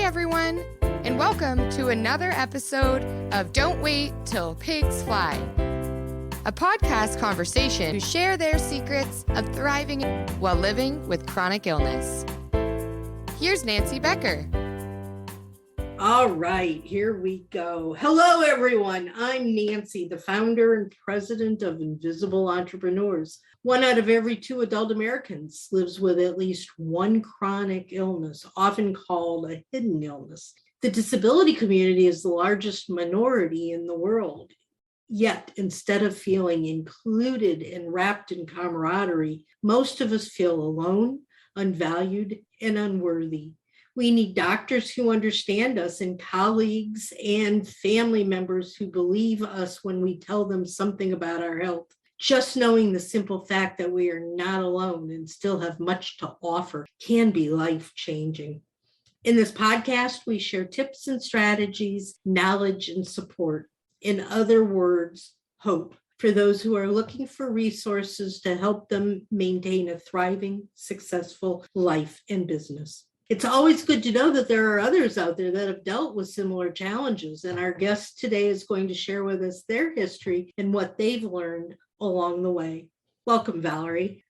everyone, and welcome to another episode of Don't Wait Till Pigs Fly, a podcast conversation to share their secrets of thriving while living with chronic illness. Here's Nancy Becker. All right, here we go. Hello, everyone. I'm Nancy, the founder and president of Invisible Entrepreneurs. 1 out of every 2 adult Americans lives with at least one chronic illness, often called a hidden illness. The disability community is the largest minority in the world. Yet, instead of feeling included and wrapped in camaraderie, most of us feel alone, unvalued, and unworthy. We need doctors who understand us and colleagues and family members who believe us when we tell them something about our health. Just knowing the simple fact that we are not alone and still have much to offer can be life-changing. In this podcast, we share tips and strategies, knowledge and support. In other words, hope for those who are looking for resources to help them maintain a thriving, successful life and business. It's always good to know that there are others out there that have dealt with similar challenges, and our guest today is going to share with us their history and what they've learned along the way. Welcome, Valerie.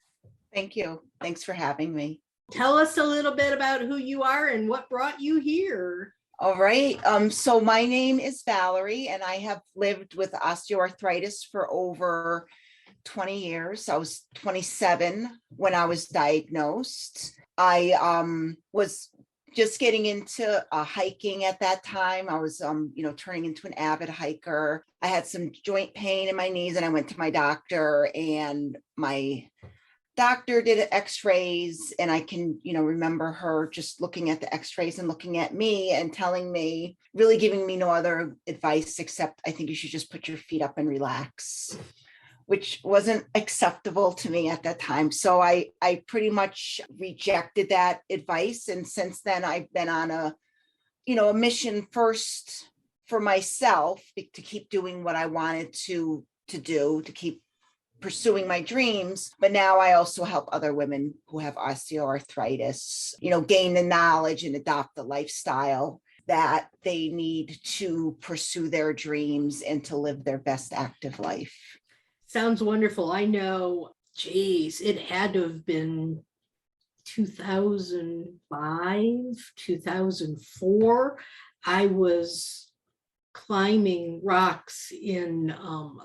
Thank you. Thanks for having me. Tell us a little bit about who you are and what brought you here. All right. So my name is Valerie, and I have lived with osteoarthritis for over 20 years. I was 27 when I was diagnosed. I was just getting into hiking at that time. I was, turning into an avid hiker. I had some joint pain in my knees, and I went to my doctor, and my doctor did x-rays, and I can, remember her just looking at the x-rays and looking at me and telling me, really giving me no other advice except I think you should just put your feet up and relax, which wasn't acceptable to me at that time. So I pretty much rejected that advice. And since then I've been on a mission first for myself to keep doing what I wanted to do, to keep pursuing my dreams. But now I also help other women who have osteoarthritis, gain the knowledge and adopt the lifestyle that they need to pursue their dreams and to live their best active life. Sounds wonderful. I know, it had to have been 2005, 2004. I was climbing rocks in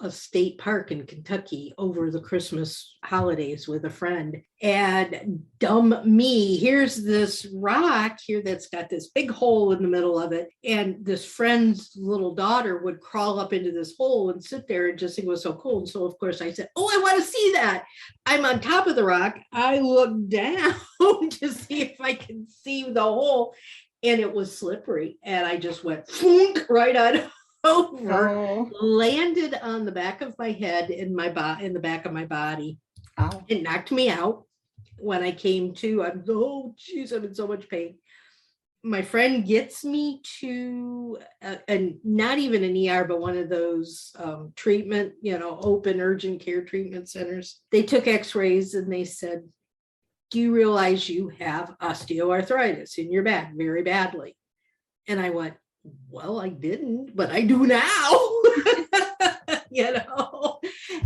a state park in Kentucky over the Christmas holidays with a friend. And dumb me, here's this rock here that's got this big hole in the middle of it. And this friend's little daughter would crawl up into this hole and sit there and just think it was so cold. So of course I said, I want to see that. I'm on top of the rock. I look down to see if I can see the hole. And it was slippery. And I just went right on over, landed on the back of my head in the back of my body. Oh. It knocked me out. When I came to, I'm in so much pain. My friend gets me to, not even an ER, but one of those treatment, open urgent care treatment centers. They took x-rays and they said, do you realize you have osteoarthritis in your back very badly? And I went, well, I didn't, but I do now,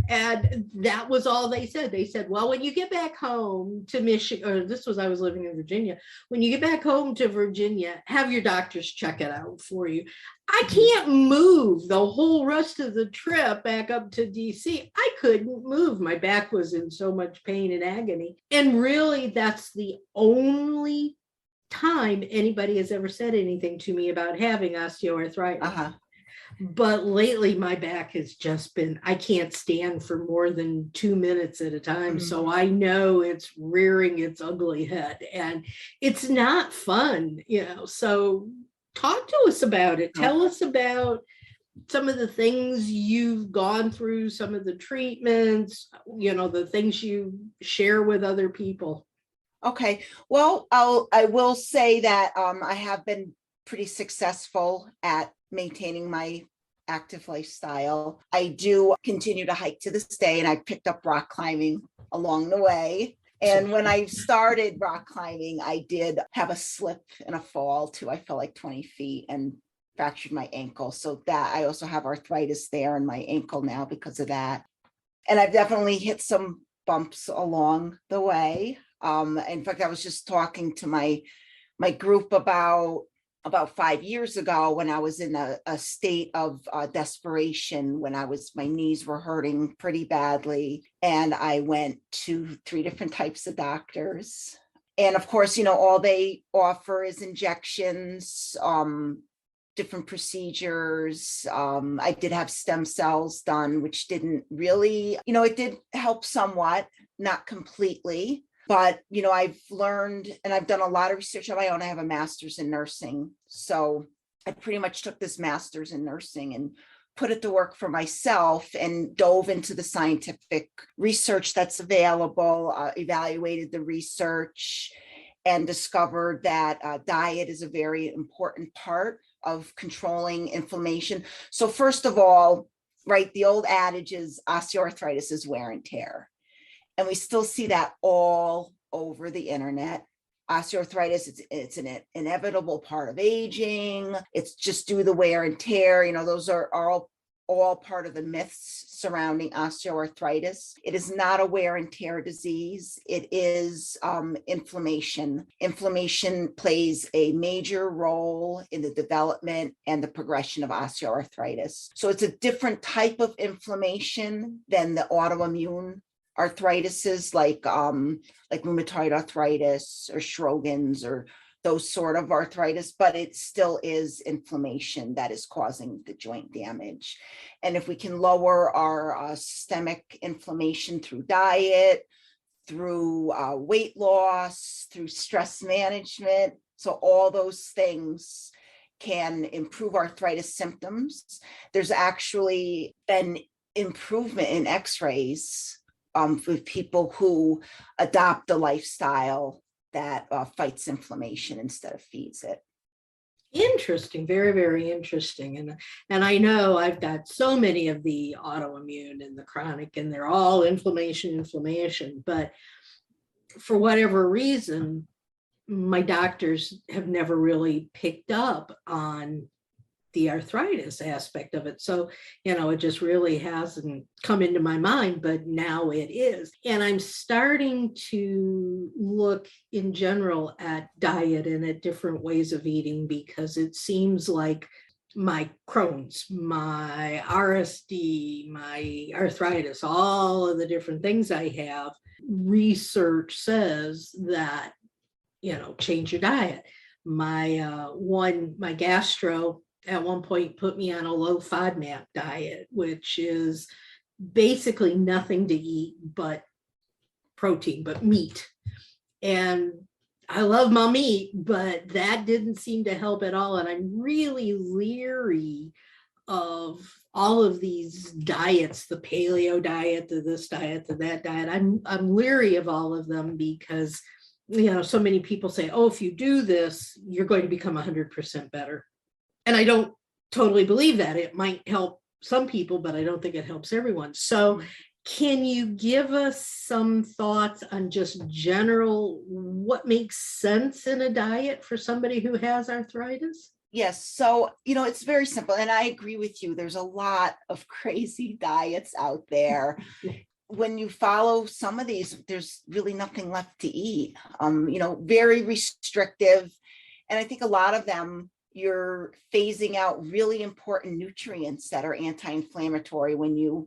and that was all they said. They said, well, when you get back home to Michigan, or I was living in Virginia. When you get back home to Virginia, have your doctors check it out for you. I can't move the whole rest of the trip back up to DC. I couldn't move. My back was in so much pain and agony. And really, that's the only time anybody has ever said anything to me about having osteoarthritis. Uh-huh. But lately my back has just been, I can't stand for more than 2 minutes at a time. Mm-hmm. So I know it's rearing its ugly head and it's not fun, so talk to us about it. Tell us about some of the things you've gone through, some of the treatments, the things you share with other people. Okay. Well, I will say that I have been pretty successful at maintaining my active lifestyle. I do continue to hike to this day, and I picked up rock climbing along the way. And when I started rock climbing, I did have a slip and a fall too. I fell like 20 feet and fractured my ankle. So that I also have arthritis there in my ankle now because of that. And I've definitely hit some bumps along the way. In fact, I was just talking to my group about 5 years ago when I was in a state of desperation, when my knees were hurting pretty badly. And I went to 3 different types of doctors. And of course, all they offer is injections, different procedures. I did have stem cells done, which didn't really, it did help somewhat, not completely. But, I've learned, and I've done a lot of research on my own. I have a master's in nursing. So I pretty much took this master's in nursing and put it to work for myself and dove into the scientific research that's available, evaluated the research, and discovered that diet is a very important part of controlling inflammation. So first of all, right, the old adage is osteoarthritis is wear and tear. And we still see that all over the internet. Osteoarthritis, it's an inevitable part of aging. It's just due to the wear and tear. Those are all part of the myths surrounding osteoarthritis. It is not a wear and tear disease. It is inflammation. Inflammation plays a major role in the development and the progression of osteoarthritis. So it's a different type of inflammation than the autoimmune arthritises like rheumatoid arthritis or Sjogren's or those sort of arthritis, but it still is inflammation that is causing the joint damage. And if we can lower our systemic inflammation through diet, through weight loss, through stress management, so all those things can improve arthritis symptoms. There's actually been improvement in x-rays with people who adopt a lifestyle that fights inflammation instead of feeds it. Interesting, very, very interesting. And I know I've got so many of the autoimmune and the chronic, and they're all inflammation, but for whatever reason, my doctors have never really picked up on the arthritis aspect of it. So, it just really hasn't come into my mind, but now it is. And I'm starting to look in general at diet and at different ways of eating, because it seems like my Crohn's, my RSD, my arthritis, all of the different things I have, research says that, change your diet. My gastro at one point put me on a low FODMAP diet, which is basically nothing to eat but protein, but meat. And I love my meat, but that didn't seem to help at all. And I'm really leery of all of these diets, the paleo diet, the this diet, the that diet. I'm leery of all of them because, so many people say, oh, if you do this, you're going to become 100% better. And I don't totally believe that. It might help some people, but I don't think it helps everyone. So can you give us some thoughts on just general what makes sense in a diet for somebody who has arthritis? Yes. So, it's very simple. And I agree with you. There's a lot of crazy diets out there. When you follow some of these, there's really nothing left to eat, very restrictive. And I think a lot of them, you're phasing out really important nutrients that are anti-inflammatory when you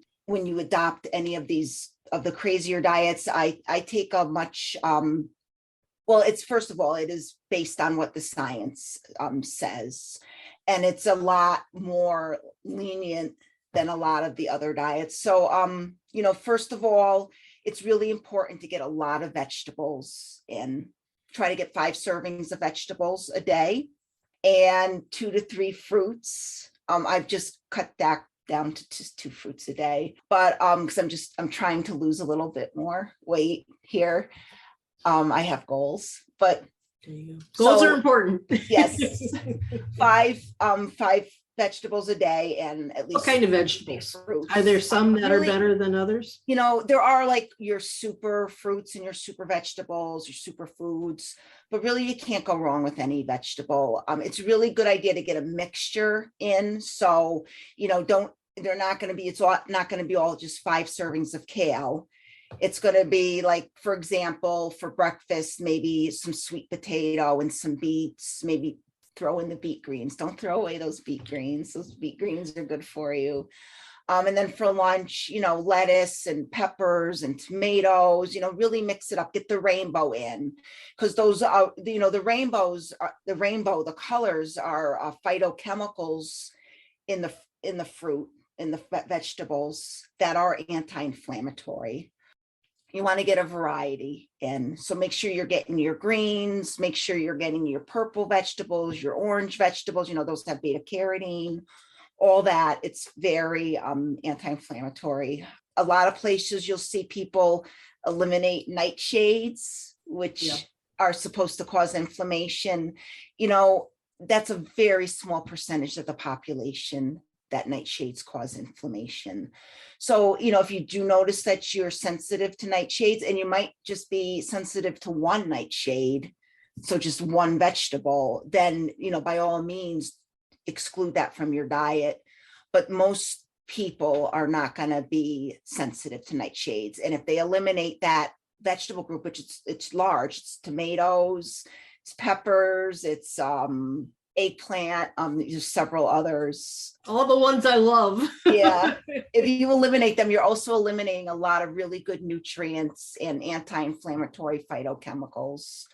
adopt any of these of the crazier diets. I take a much it's first of all, it is based on what the science says, and it's a lot more lenient than a lot of the other diets. So first of all, it's really important to get a lot of vegetables in. Try to get 5 servings of vegetables a day and 2 to 3 fruits. I've just cut that down to just 2 fruits a day, but because I'm trying to lose a little bit more weight here. I have goals, but goals are important. Yes. 5 vegetables a day and at least What kind of vegetables? fruits. Are there some that are Really, better than others? there are like your super fruits and your super vegetables, your super foods, but really you can't go wrong with any vegetable. It's a really good idea to get a mixture in. So, they're not going to be, it's all, not going to be all just 5 servings of kale. It's going to be like, for example, for breakfast, maybe some sweet potato and some beets, maybe throw in the beet greens. Don't throw away those beet greens. Those beet greens are good for you. And then for lunch, lettuce and peppers and tomatoes, really mix it up, get the rainbow in, because those are, the rainbows, the colors are phytochemicals in the fruit, in the vegetables that are anti-inflammatory. You want to get a variety in. So make sure you're getting your greens, make sure you're getting your purple vegetables, your orange vegetables, those have beta carotene, all that. It's very anti-inflammatory. A lot of places you'll see people eliminate nightshades, which are supposed to cause inflammation. That's a very small percentage of the population that nightshades cause inflammation. So, if you do notice that you're sensitive to nightshades, and you might just be sensitive to one nightshade, so just one vegetable, then, by all means, exclude that from your diet. But most people are not going to be sensitive to nightshades. And if they eliminate that vegetable group, which it's large, it's tomatoes, it's peppers, it's eggplant, there's several others. All the ones I love. Yeah. If you eliminate them, you're also eliminating a lot of really good nutrients and anti-inflammatory phytochemicals.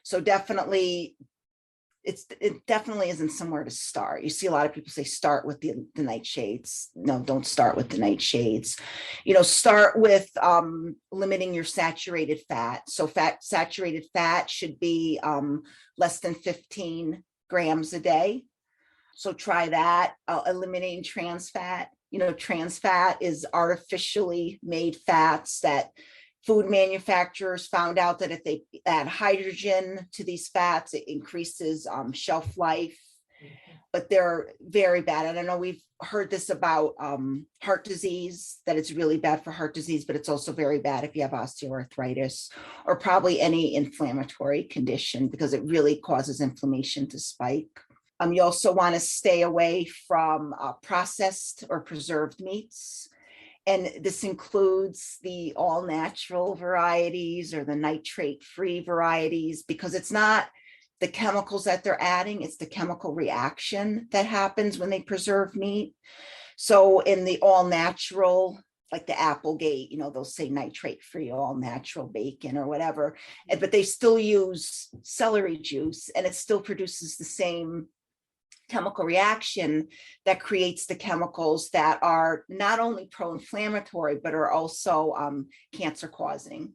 So definitely, it definitely isn't somewhere to start. You see a lot of people say start with the nightshades. No, don't start with the nightshades. Start with limiting your saturated fat. So saturated fat should be less than 15 grams a day. So try that. Eliminating trans fat. Trans fat is artificially made fats that food manufacturers found out that if they add hydrogen to these fats, it increases shelf life, but they're very bad. And I know we've heard this about heart disease, that it's really bad for heart disease, but it's also very bad if you have osteoarthritis or probably any inflammatory condition, because it really causes inflammation to spike. You also want to stay away from processed or preserved meats. And this includes the all natural varieties or the nitrate-free varieties, because it's not the chemicals that they're adding, it's the chemical reaction that happens when they preserve meat. So in the all natural, like the Applegate, they'll say nitrate-free, all natural bacon or whatever, but they still use celery juice and it still produces the same chemical reaction that creates the chemicals that are not only pro-inflammatory, but are also cancer causing.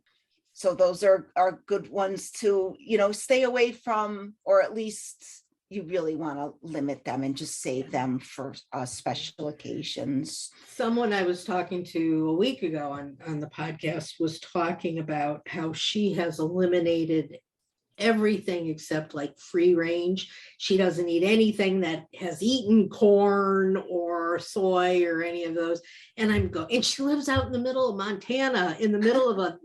So those are good ones to, stay away from, or at least you really want to limit them and just save them for special occasions. Someone I was talking to a week ago on the podcast was talking about how she has eliminated everything except like free range. She doesn't eat anything that has eaten corn or soy or any of those. And and she lives out in the middle of Montana, in the middle of a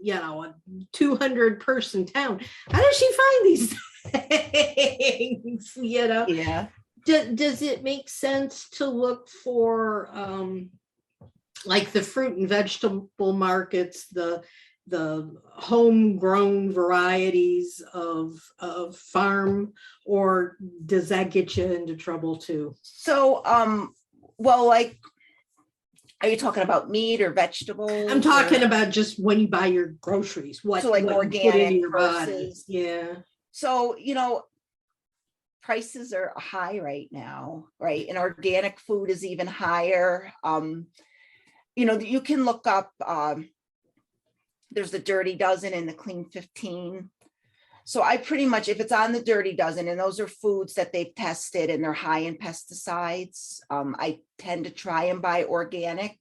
200 person town. How does she find these things? Yeah. Does it make sense to look for like the fruit and vegetable markets, the homegrown varieties of farm, or does that get you into trouble too? So, well, like, are you talking about meat or vegetables? I'm talking about just when you buy your groceries, what organic you put in your versus, body. Yeah. So, prices are high right now, right? And organic food is even higher. You can look up, there's the Dirty Dozen and the Clean 15. So I pretty much, if it's on the Dirty Dozen and those are foods that they've tested and they're high in pesticides, I tend to try and buy organic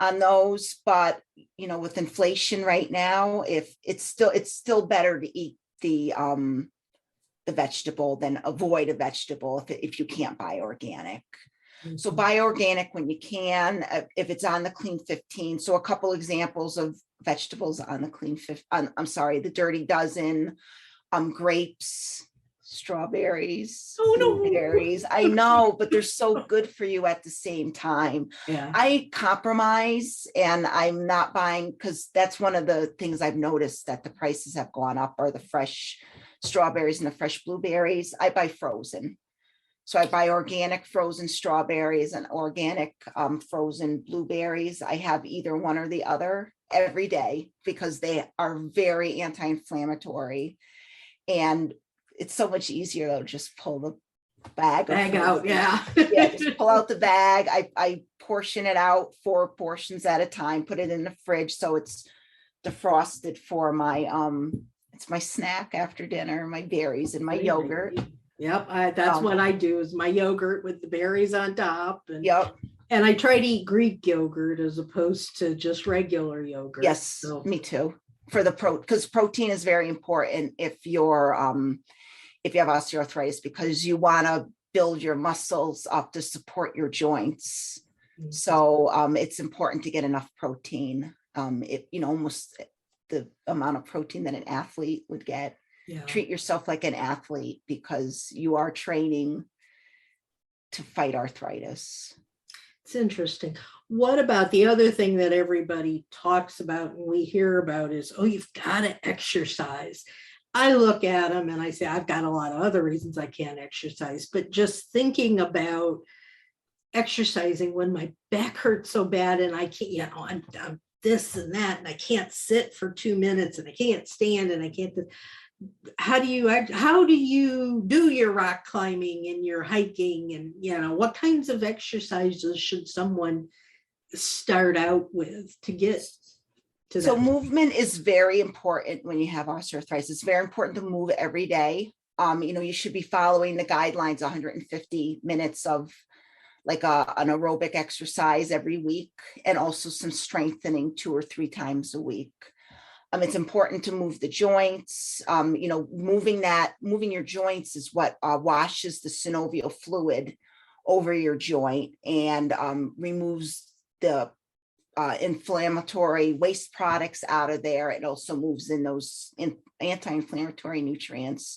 on those. But, with inflation right now, if it's still better to eat the vegetable than avoid a vegetable if you can't buy organic. So buy organic when you can, if it's on the clean 15. So a couple examples of vegetables on the clean 15, I'm sorry, the dirty dozen, grapes, strawberries, Oh, no. blueberries. I know, but they're so good for you at the same time. Yeah. I compromise and I'm not buying, because that's one of the things I've noticed, that the prices have gone up, are the fresh strawberries and the fresh blueberries. I buy frozen. So I buy organic frozen strawberries and organic frozen blueberries. I have either one or the other every day because they are very anti-inflammatory. And it's so much easier though, just pull the bag out. Yeah. Yeah, just pull out the bag. I portion it out 4 portions at a time, put it in the fridge so it's defrosted for my it's my snack after dinner, my berries and my yogurt. Yep, that's what I do, is my yogurt with the berries on top. And, yep. And I try to eat Greek yogurt as opposed to just regular yogurt. Yes, so. Me too. For the because protein is very important if you're if you have osteoarthritis, because you want to build your muscles up to support your joints. Mm-hmm. So it's important to get enough protein. Almost the amount of protein that an athlete would get. Yeah. Treat yourself like an athlete because you are training to fight arthritis. It's interesting. What about the other thing that everybody talks about and we hear about is, oh, you've got to exercise. I look at them and I say, I've got a lot of other reasons I can't exercise, but just thinking about exercising when my back hurts so bad and I can't, I'm this and that, and I can't sit for 2 minutes and I can't stand and I can't. How do you do your rock climbing and your hiking, and what kinds of exercises should someone start out with to get to that? So movement is very important when you have osteoarthritis. It's very important to move every day. You should be following the guidelines, 150 minutes of like an aerobic exercise every week, and also some strengthening 2 or 3 times a week. It's important to move the joints. Moving your joints is what washes the synovial fluid over your joint and removes the inflammatory waste products out of there. It also moves in those anti-inflammatory nutrients.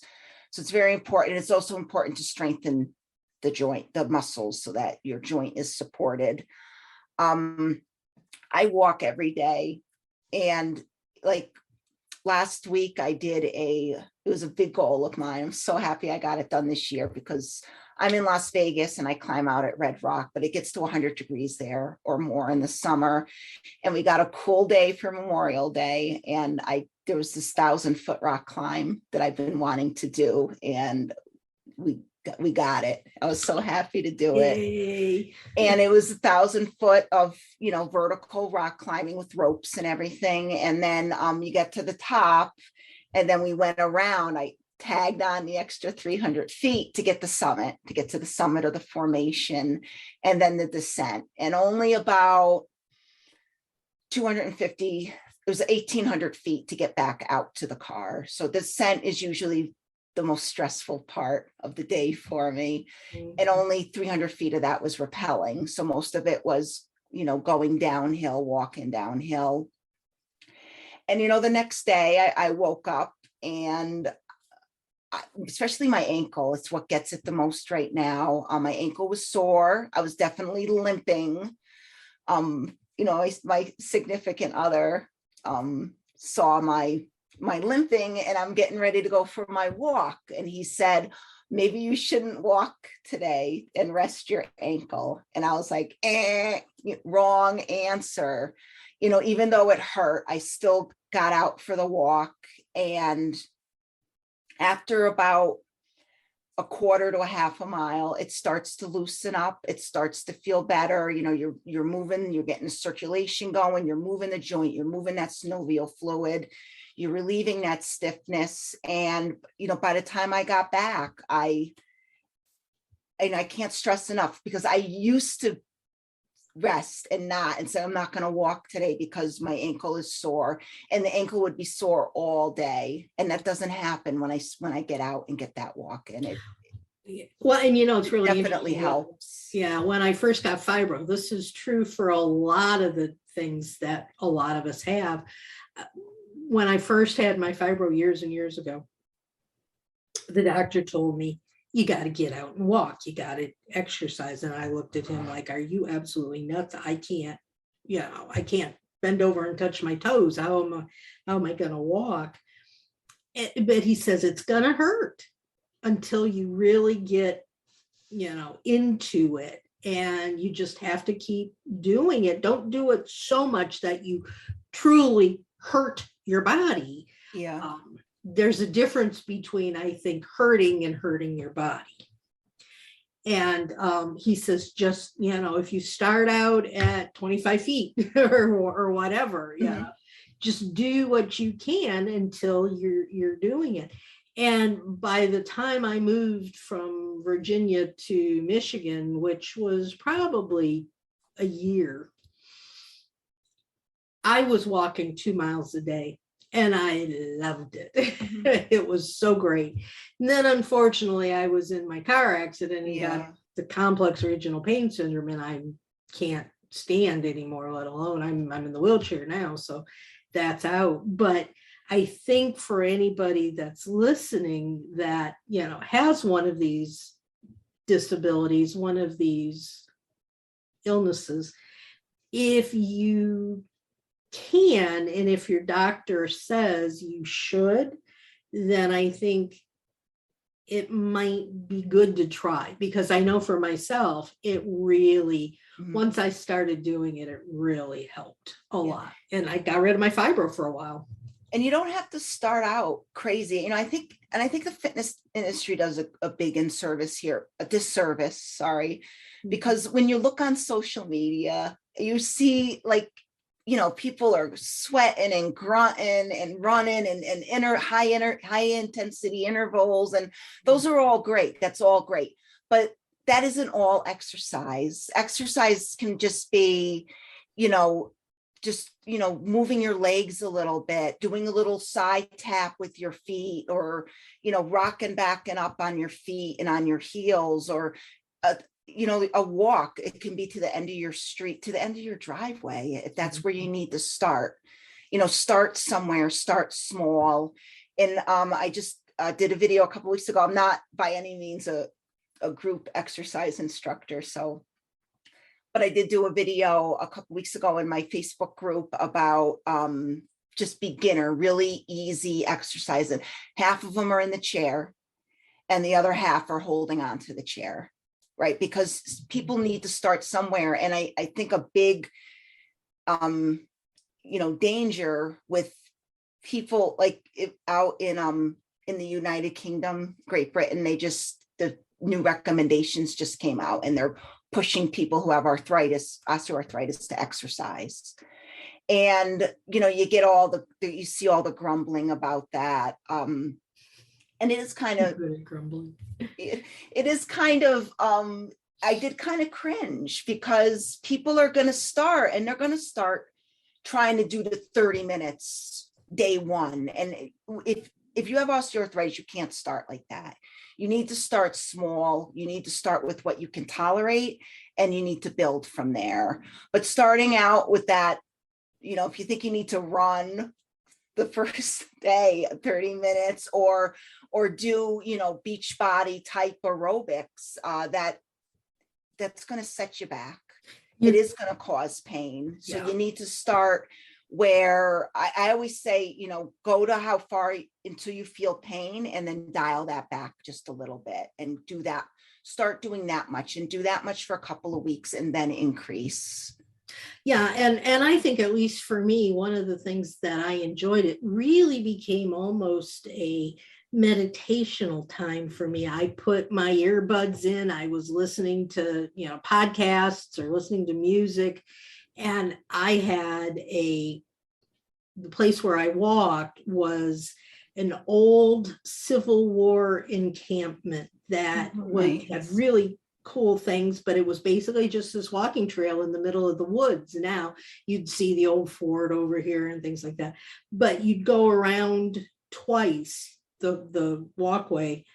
So it's very important. It's also important to strengthen the joint, the muscles, so that your joint is supported. I walk every day, and like last week it was a big goal of mine. I'm so happy I got it done this year because I'm in Las Vegas and I climb out at Red Rock, but it gets to 100 degrees there or more in the summer. And we got a cool day for Memorial Day. And there was this 1,000-foot rock climb that I've been wanting to do. And we got it. I was so happy to do it. Yay. And it was 1,000 foot of, vertical rock climbing with ropes and everything. And then you get to the top, and then we went around. I tagged on the extra 300 feet to get to the summit of the formation, and then the descent. And only about 250, it was 1,800 feet to get back out to the car. So the descent is usually the most stressful part of the day for me. Mm-hmm. And only 300 feet of that was rappelling. So most of it was, going downhill, walking downhill. And, the next day I woke up, and especially my ankle, it's what gets it the most right now. My ankle was sore. I was definitely limping. My significant other saw my limping, and I'm getting ready to go for my walk. And he said, maybe you shouldn't walk today and rest your ankle. And I was like, wrong answer. Even though it hurt, I still got out for the walk. And after about a quarter to a half a mile, it starts to loosen up. It starts to feel better. You're moving, you're getting the circulation going, you're moving the joint, you're moving that synovial fluid. You're relieving that stiffness. And, by the time I got back, I can't stress enough, because I used to rest and say, I'm not going to walk today because my ankle is sore, and the ankle would be sore all day. And that doesn't happen when I get out and get that walk in. Well, and it's really definitely interesting. helps. Yeah, when I first got fibro, this is true for a lot of the things that a lot of us have. When I first had my fibro years and years ago, the doctor told me, you got to get out and walk. You got to exercise. And I looked at him like, are you absolutely nuts? I can't bend over and touch my toes. How am I going to walk? But he says it's going to hurt until you really get, into it. And you just have to keep doing it. Don't do it so much that you truly hurt your body. Yeah. There's a difference between, I think, hurting and hurting your body. And he says, just, if you start out at 25 feet or whatever, just do what you can until you're doing it. And by the time I moved from Virginia to Michigan, which was probably a year, I was walking 2 miles a day. And I loved it. It was so great. And then unfortunately, I was in my car accident and got the complex regional pain syndrome, and I can't stand anymore, let alone I'm in the wheelchair now. So that's out. But I think for anybody that's listening that, has one of these disabilities, one of these illnesses, if you can, and if your doctor says you should, then I think it might be good to try, because I know for myself, it really, once I started doing it, it really helped a lot. And I got rid of my fibro for a while. And you don't have to start out crazy. I think the fitness industry does a big disservice, sorry, because when you look on social media, you see people are sweating and grunting and running and high intensity intervals. And those are all great. That's all great. But that isn't all exercise. Exercise can just be, moving your legs a little bit, doing a little side tap with your feet, or, rocking back and up on your feet and on your heels, or, a walk. It can be to the end of your street, to the end of your driveway, if that's where you need to start. Start somewhere, start small. And I just did a video a couple weeks ago. I'm not by any means a group exercise instructor, but I did do a video a couple weeks ago in my Facebook group about just beginner, really easy exercise. And half of them are in the chair and the other half are holding on to the chair. Right, because people need to start somewhere. And I think a big, danger with people out in the United Kingdom, Great Britain, the new recommendations just came out, and they're pushing people who have osteoarthritis to exercise. And, you get you see all the grumbling about that. And it is kind of grumbling. It is kind of, I did kind of cringe, because people are going to start, and they're going to start trying to do the 30 minutes day one. And if you have osteoarthritis, you can't start like that. You need to start small. You need to start with what you can tolerate, and you need to build from there. But starting out with that, if you think you need to run the first day 30 minutes or do beach body type aerobics, that's going to set you back. It is going to cause pain. So you need to start where I always say, go to how far until you feel pain, and then dial that back just a little bit, and do that. Start doing that much, and do that much for a couple of weeks, and then increase. Yeah. And I think, at least for me, one of the things that I enjoyed, it really became almost a meditational time for me. I put my earbuds in, I was listening to, podcasts or listening to music. And I had the place where I walked was an old Civil War encampment that had really cool things, but it was basically just this walking trail in the middle of the woods. Now you'd see the old fort over here and things like that, but you'd go around twice the walkway,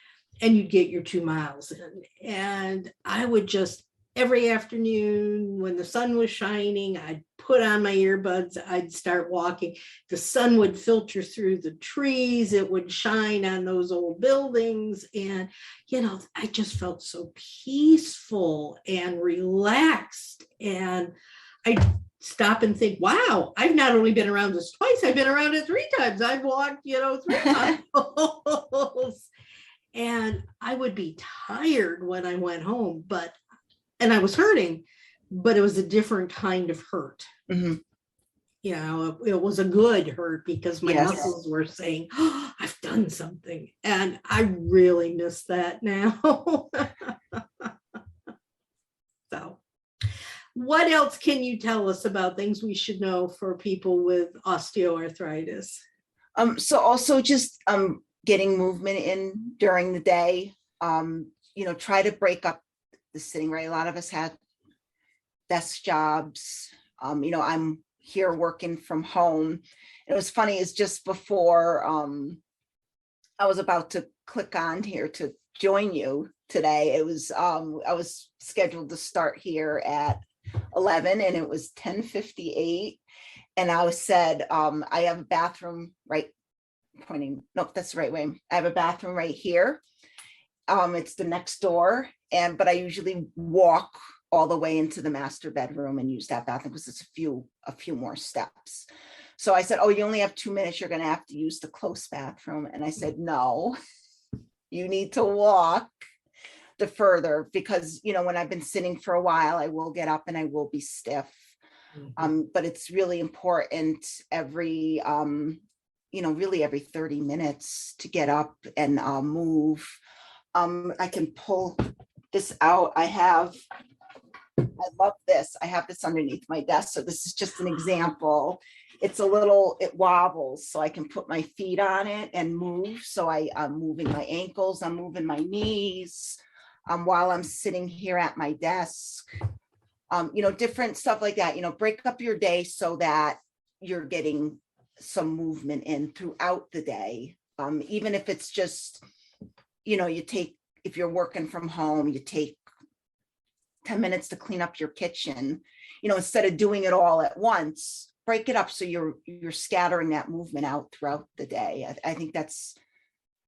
and you'd get your 2 miles in. And I would just, every afternoon when the sun was shining, I'd put on my earbuds, I'd start walking. The sun would filter through the trees, it would shine on those old buildings. And, I just felt so peaceful and relaxed. And I stop and think, wow, I've not only been around this twice, I've been around it 3 times. I've walked, 3 miles. And I would be tired when I went home, and I was hurting, but it was a different kind of hurt. Mm-hmm. It was a good hurt because my Yes. muscles were saying, oh, I've done something. And I really miss that now. So, what else can you tell us about things we should know for people with osteoarthritis? So also just getting movement in during the day. Try to break up the sitting, right? A lot of us have desk jobs. I'm here working from home. It was funny, is just before I was about to click on here to join you today. It was I was scheduled to start here at 11 and it was 10:58. And I said, I have a bathroom right pointing. Nope, that's the right way. I have a bathroom right here. It's the next door. But I usually walk all the way into the master bedroom and use that bathroom because it's a few more steps. So I said, oh, you only have 2 minutes. You're going to have to use the close bathroom. And I said, no, you need to walk the further because, when I've been sitting for a while, I will get up and I will be stiff. But it's really important every, really every 30 minutes to get up and move. I can pull this out. I love this. I have this underneath my desk. So this is just an example. It wobbles. So I can put my feet on it and move. So I'm moving my ankles, I'm moving my knees while I'm sitting here at my desk. Different stuff like that, break up your day so that you're getting some movement in throughout the day. Even if it's just, if you're working from home, you take 10 minutes to clean up your kitchen, instead of doing it all at once, break it up. So you're scattering that movement out throughout the day. I think that's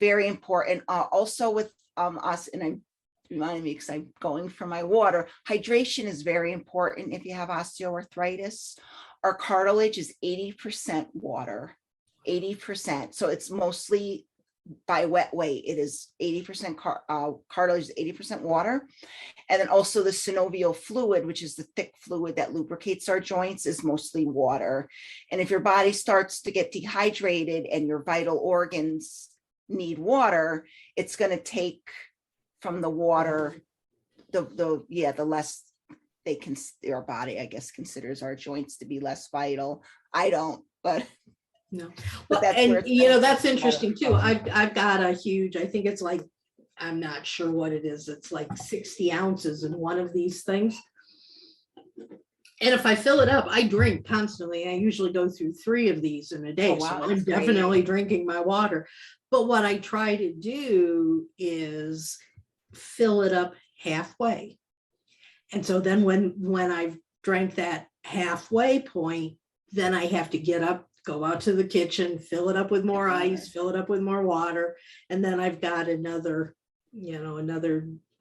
very important. Also with us, and I'm reminding me because I'm going for my water, hydration is very important. If you have osteoarthritis, our cartilage is 80% water, 80%. So it's mostly by wet weight, it is 80% cartilage, 80% water. And then also the synovial fluid, which is the thick fluid that lubricates our joints, is mostly water. And if your body starts to get dehydrated and your vital organs need water, it's going to take from the water, the less they can, our body, I guess, considers our joints to be less vital. I don't, but no. But and that's interesting too. I've got a huge, I think it's like, I'm not sure what it is. It's like 60 ounces in one of these things. And if I fill it up, I drink constantly. I usually go through 3 of these in a day. Oh, wow, so I'm definitely drinking my water. But what I try to do is fill it up halfway. And so then when I've drank that halfway point, then I have to get up, go out to the kitchen, fill it up with more ice, fill it up with more water. And then I've got another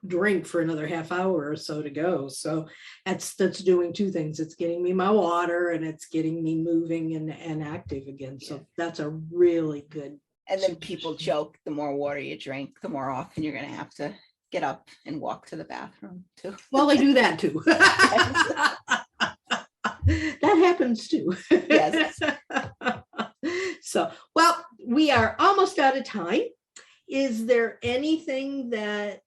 drink for another half hour or so to go. So that's doing 2 things. It's getting me my water and it's getting me moving and active again. So that's a really good. And then people joke, the more water you drink, the more often you're going to have to get up and walk to the bathroom too. Well, I do that too. That happens too. Yes. So, well, we are almost out of time. Is there anything that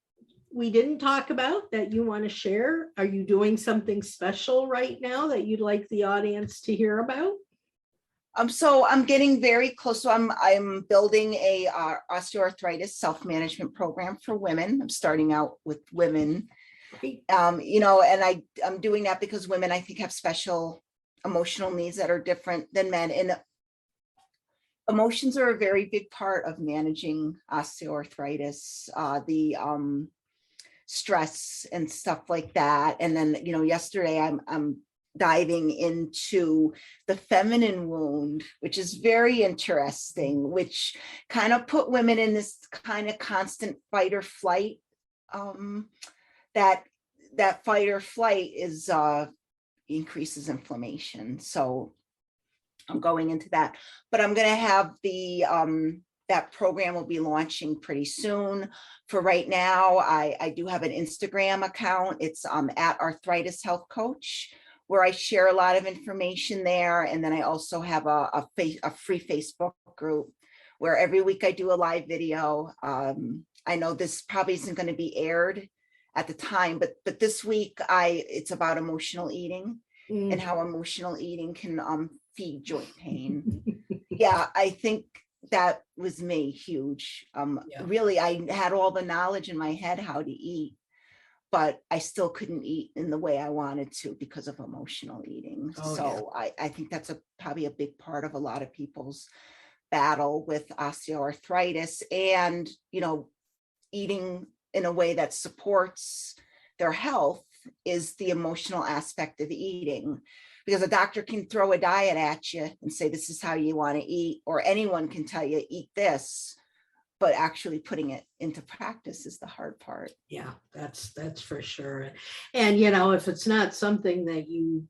we didn't talk about that you want to share? Are you doing something special right now that you'd like the audience to hear about? So I'm getting very close. So I'm building a osteoarthritis self-management program for women. I'm starting out with women, and I'm doing that because women, I think, have special emotional needs that are different than men. And Emotions are a very big part of managing osteoarthritis, the stress and stuff like that. And then, yesterday I'm diving into the feminine wound, which is very interesting, which kind of put women in this kind of constant fight or flight. That fight or flight is increases inflammation. So I'm going into that, but I'm going to have that program will be launching pretty soon. For right now, I do have an Instagram account. It's at Arthritis Health Coach, where I share a lot of information there. And then I also have a free Facebook group where every week I do a live video. I know this probably isn't going to be aired at the time, but this week it's about emotional eating and how emotional eating can feed joint pain. Yeah, I think that was me huge. Really, I had all the knowledge in my head how to eat, but I still couldn't eat in the way I wanted to because of emotional eating. I think that's probably a big part of a lot of people's battle with osteoarthritis, and eating in a way that supports their health is the emotional aspect of eating. Because a doctor can throw a diet at you and say, this is how you want to eat, or anyone can tell you, eat this, but actually putting it into practice is the hard part. Yeah, that's for sure. And, if it's not something that you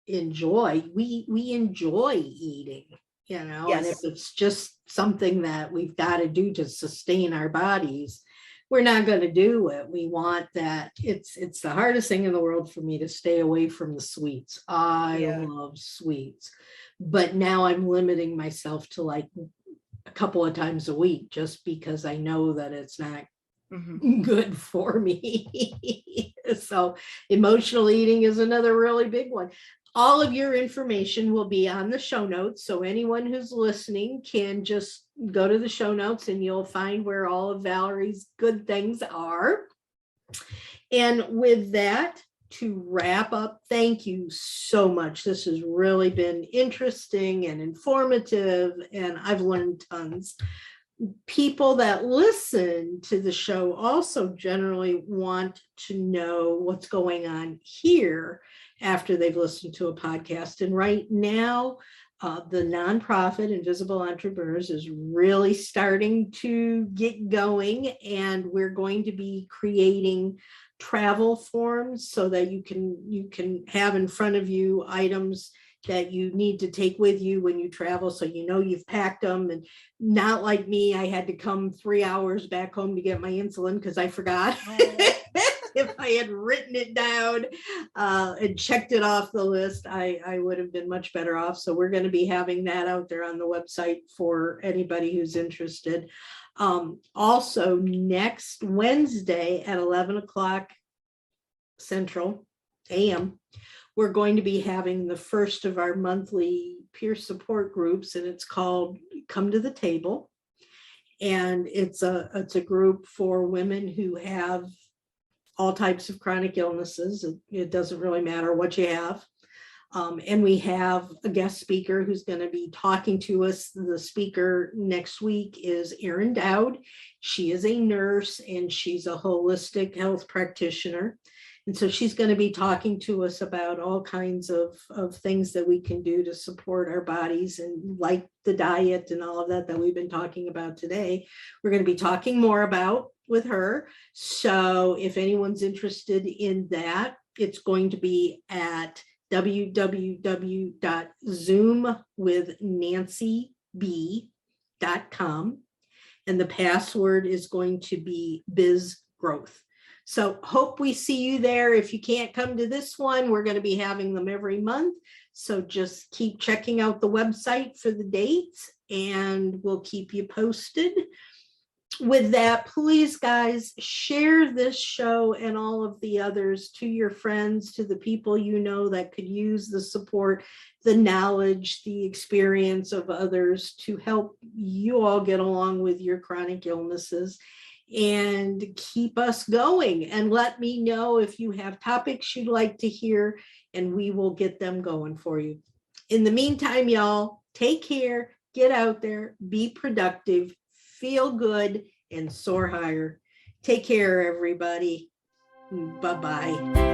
enjoy, we enjoy eating, Yes. And if it's just something that we've got to do to sustain our bodies, we're not going to do it. We want that. It's the hardest thing in the world for me to stay away from the sweets. I love sweets, but now I'm limiting myself to like a couple of times a week, just because I know that it's not good for me. So emotional eating is another really big one. All of your information will be on the show notes. So anyone who's listening can just go to the show notes and you'll find where all of Valerie's good things are. And with that, to wrap up, thank you so much. This has really been interesting and informative, and I've learned tons. People that listen to the show also generally want to know what's going on here after they've listened to a podcast. And right now, the nonprofit Invisible Entrepreneurs is really starting to get going, and we're going to be creating travel forms so that you can have in front of you items that you need to take with you when you travel, so you've packed them. And not like me, I had to come 3 hours back home to get my insulin because I forgot. If I had written it down and checked it off the list, I would have been much better off. So we're going to be having that out there on the website for anybody who's interested. Also, next Wednesday at 11 o'clock Central AM, we're going to be having the first of our monthly peer support groups, and it's called Come to the Table. And it's a group for women who have all types of chronic illnesses. It doesn't really matter what you have. And we have a guest speaker who's going to be talking to us. The speaker next week is Erin Dowd. She is a nurse and she's a holistic health practitioner. And so she's going to be talking to us about all kinds of things that we can do to support our bodies, and like the diet and all of that we've been talking about today. We're going to be talking more about with her. So if anyone's interested in that, it's going to be at www.zoomwithnancyb.com. And the password is going to be bizgrowth. So hope we see you there. If you can't come to this one, we're going to be having them every month. So just keep checking out the website for the dates, and we'll keep you posted. With that, please, guys, share this show and all of the others to your friends, to the people you know that could use the support, the knowledge, the experience of others to help you all get along with your chronic illnesses and keep us going. And let me know if you have topics you'd like to hear, and we will get them going for you. In the meantime, y'all, take care. get out there, be productive, feel good, and soar higher. Take care, everybody. Bye-bye.